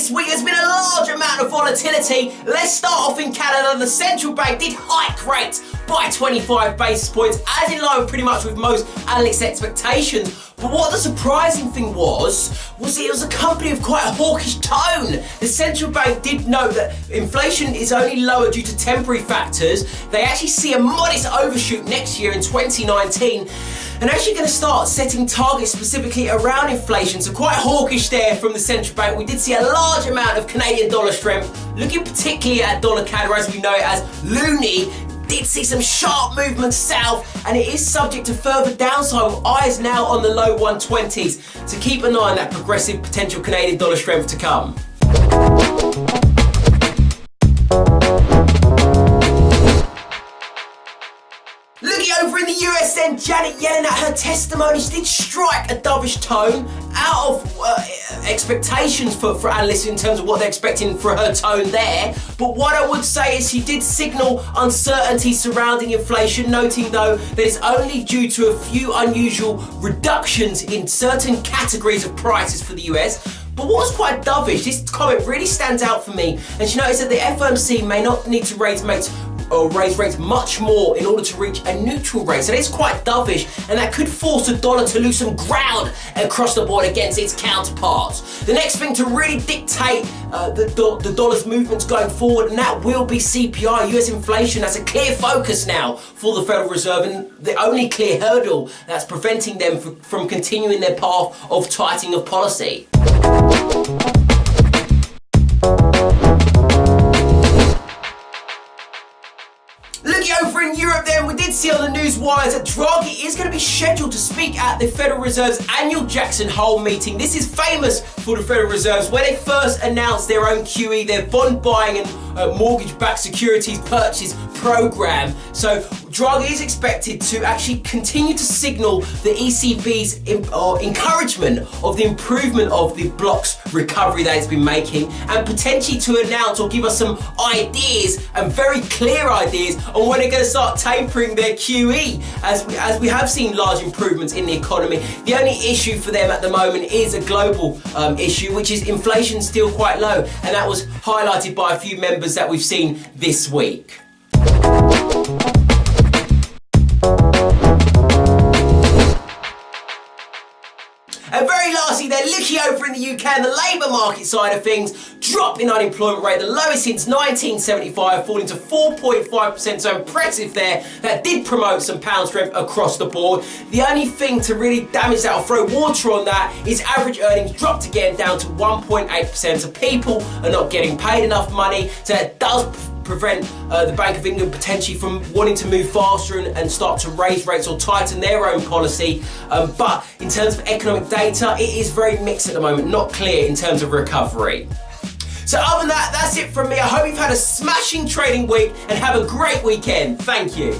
this week there's been a large amount of volatility. Let's start off in Canada. The central bank did hike rates by 25 basis points, as in line pretty much with most analysts' expectations. But what the surprising thing was it was accompanied with quite a hawkish tone. The central bank did note that inflation is only lower due to temporary factors. They actually see a modest overshoot next year in 2019. And actually going to start setting targets specifically around inflation. So quite hawkish there from the central bank. We did see a large amount of Canadian dollar strength, looking particularly at dollar CAD, or as we know it as loonie. Did see some sharp movements south, and it is subject to further downside with eyes now on the low 120s. So keep an eye on that progressive potential Canadian dollar strength to come. Looking over in the US then, Janet Yellen at her testimony, she did strike a dovish tone out of expectations for analysts in terms of what they're expecting for her tone there. But what I would say is she did signal uncertainty surrounding inflation, noting though that it's only due to a few unusual reductions in certain categories of prices for the US. But what was quite dovish, this comment really stands out for me, and she noticed that the FOMC may not need to raise rates much more in order to reach a neutral rate. So it's quite dovish, and that could force the dollar to lose some ground across the board against its counterparts. The next thing to really dictate the dollar's movements going forward, and that will be CPI, US inflation. That's a clear focus now for the Federal Reserve, and the only clear hurdle that's preventing them from continuing their path of tightening of policy. Looking over in Europe then, we did see on the news wires that Draghi is going to be scheduled to speak at the Federal Reserve's annual Jackson Hole meeting. This is famous for the Federal Reserve, where they first announced their own QE, their bond buying and mortgage-backed securities purchase program. So Draghi is expected to actually continue to signal the ECB's encouragement of the improvement of the bloc's recovery that it's been making, and potentially to announce or give us some ideas, and very clear ideas, on when they're going to start tapering their QE, as we have seen large improvements in the economy. The only issue for them at the moment is a global issue, which is inflation still quite low, and that was highlighted by a few members that we've seen this week. And very lastly, they're looking over in the UK and the labour market side of things, drop in unemployment rate, the lowest since 1975, falling to 4.5%, so impressive there. That did promote some pound strength across the board. The only thing to really damage that or throw water on that is average earnings dropped again down to 1.8%, so people are not getting paid enough money, so it does prevent the Bank of England potentially from wanting to move faster and start to raise rates or tighten their own policy. But in terms of economic data, it is very mixed at the moment, not clear in terms of recovery. So other than that, that's it from me. I hope you've had a smashing trading week and have a great weekend. Thank you.